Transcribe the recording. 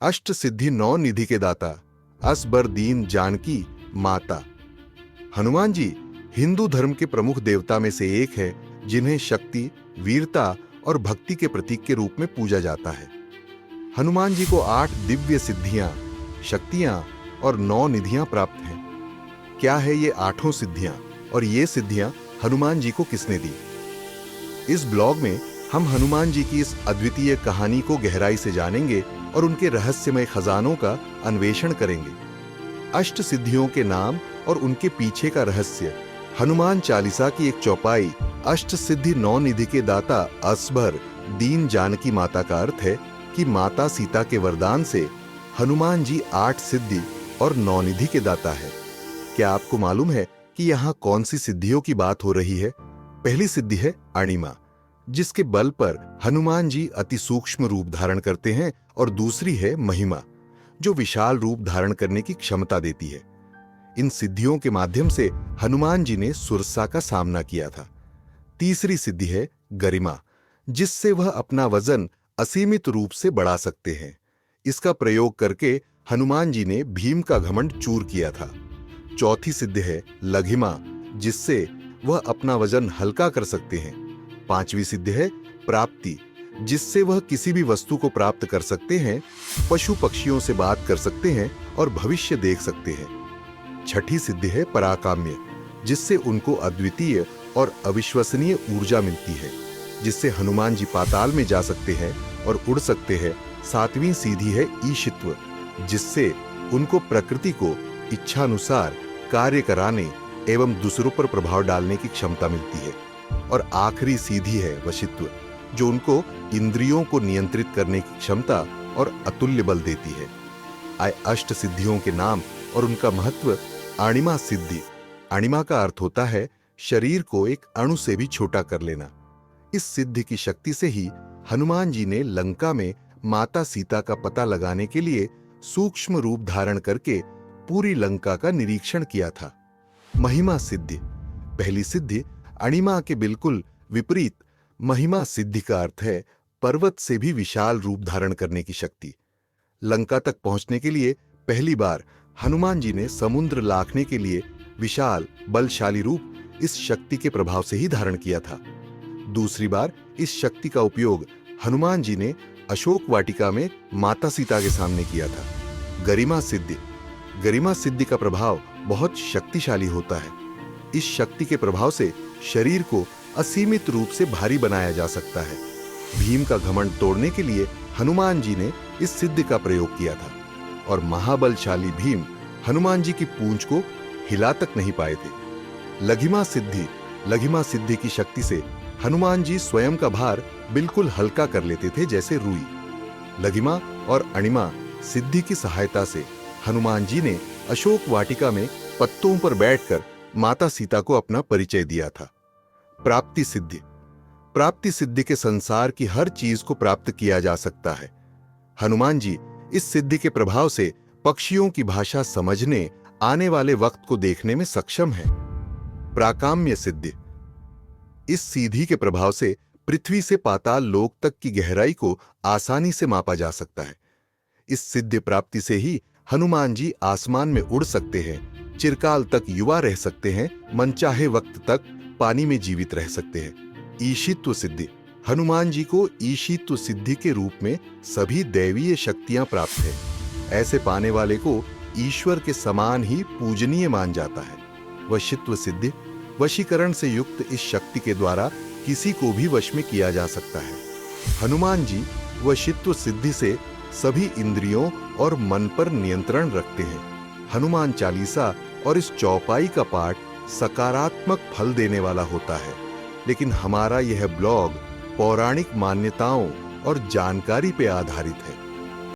अष्ट सिद्धि नौ निधि के दाता, असबर दीन जानकी माता। हनुमान जी हिंदू धर्म के प्रमुख देवता में से एक है, जिन्हें शक्ति, वीरता और भक्ति के प्रतीक के रूप में पूजा जाता है। हनुमान जी को 8 दिव्य सिद्धियां, शक्तियां और 9 निधियां प्राप्त हैं। क्या है ये 8 सिद्धियां और ये सिद्धियां हनुमान जी को किसने दी? इस ब्लॉग में हम हनुमान जी की इस अद्वितीय कहानी को गहराई से जानेंगे और उनके रहस्यमय खजानों का अन्वेषण करेंगे। अष्ट सिद्धियों के नाम और उनके पीछे का रहस्य। हनुमान चालीसा की एक चौपाई अष्ट सिद्धि 9 निधि के दाता असबर दीन जानकी माता का अर्थ है कि माता सीता के वरदान से हनुमान जी 8 सिद्धि और 9 निधि के दाता है। क्या आपको मालूम है कि यहाँ कौन सी सिद्धियों की बात हो रही है? पहली सिद्धि है अणिमा, जिसके बल पर हनुमान जी अति सूक्ष्म रूप धारण करते हैं, और दूसरी है महिमा, जो विशाल रूप धारण करने की क्षमता देती है। इन सिद्धियों के माध्यम से हनुमान जी ने सुरसा का सामना किया था। तीसरी सिद्धि है गरिमा, जिससे वह अपना वजन असीमित रूप से बढ़ा सकते हैं। इसका प्रयोग करके हनुमान जी ने भीम का घमंड चूर किया था। चौथी सिद्धि है लघिमा, जिससे वह अपना वजन हल्का कर सकते हैं। पांचवी सिद्धि है प्राप्ति, जिससे वह किसी भी वस्तु को प्राप्त कर सकते हैं, पशु पक्षियों से बात कर सकते हैं और भविष्य देख सकते हैं। छठी सिद्धि है पराकाम्य, जिससे उनको अद्वितीय और अविश्वसनीय ऊर्जा मिलती है, जिससे हनुमान जी पाताल में जा सकते हैं और उड़ सकते हैं। सातवीं सीधी है ईशित्व, जिससे उनको प्रकृति को इच्छानुसार कार्य कराने एवं दूसरों पर प्रभाव डालने की क्षमता मिलती है। और आखिरी सीधी है वशित्व, जो उनको इंद्रियों को नियंत्रित करने की क्षमता और अतुल्य बल देती है। आए अष्ट सिद्धियों के नाम और उनका महत्व। अणिमा सिद्धि। अणिमा का अर्थ होता है शरीर को एक अणु से भी छोटा कर लेना। इस सिद्धि की शक्ति से ही हनुमान जी ने लंका में माता सीता का पता लगाने के लिए सूक्ष्म रूप धारण करके पूरी लंका का निरीक्षण किया था। महिमा सिद्धि। पहली सिद्धि अणिमा के बिल्कुल विपरीत महिमा सिद्धि का अर्थ है पर्वत से भी विशाल रूप धारण करने की शक्ति। लंका तक पहुंचने के लिए पहली बार हनुमान जी ने समुद्र लाखने के लिए विशाल बलशाली रूप इस शक्ति के प्रभाव से ही धारण किया था। दूसरी बार इस शक्ति का उपयोग हनुमान जी ने अशोक वाटिका में माता सीता के सामने किया था। गरिमा सिद्धि। गरिमा सिद्धि का प्रभाव बहुत शक्तिशाली होता है। इस शक्ति के प्रभाव से शरीर को असीमित रूप से भारी बनाया जा सकता है। भीम का घमंड तोड़ने के लिए हनुमान जी ने इस सिद्धि का प्रयोग किया था, और महाबलशाली भीम हनुमान जी की पूंछ को हिला तक नहीं पाए थे। लघिमा सिद्धि। लघिमा सिद्धि की शक्ति से हनुमान जी स्वयं का भार बिल्कुल हल्का कर लेते थे, जैसे रुई। लघिमा और अणिमा सिद्धि की सहायता से हनुमान जी ने अशोक वाटिका में पत्तों पर बैठकर माता सीता को अपना परिचय दिया था। प्राप्ति सिद्धि। प्राप्ति सिद्धि के संसार की हर चीज को प्राप्त किया जा सकता है। हनुमान जी इस सिद्धि के प्रभाव से पक्षियों की भाषा समझने, आने वाले वक्त को देखने में सक्षम हैं। प्राकाम्य सिद्धि। इस सीधी के प्रभाव से पृथ्वी से पाताल लोक तक की गहराई को आसानी से मापा जा सकता है। इस सिद्धि प्राप्ति से ही हनुमान जी आसमान में उड़ सकते हैं, चिरकाल तक युवा रह सकते हैं, मनचाहे वक्त तक पानी में जीवित रह सकते हैं। ईशित्व सिद्धि। हनुमान जी को ईशित्व सिद्धि के रूप में सभी दैवीय शक्तियां प्राप्त है। ऐसे पाने वाले को ईश्वर के समान ही पूजनीय मान जाता है। वशित्व सिद्धि। वशीकरण से युक्त इस शक्ति के द्वारा किसी को भी वश में किया जा सकता है। हनुमान जी वशित्व सिद्धि से सभी इंद्रियों और मन पर नियंत्रण रखते हैं। हनुमान चालीसा और इस चौपाई का पाठ सकारात्मक फल देने वाला होता है, लेकिन हमारा यह ब्लॉग पौराणिक मान्यताओं और जानकारी पर आधारित है।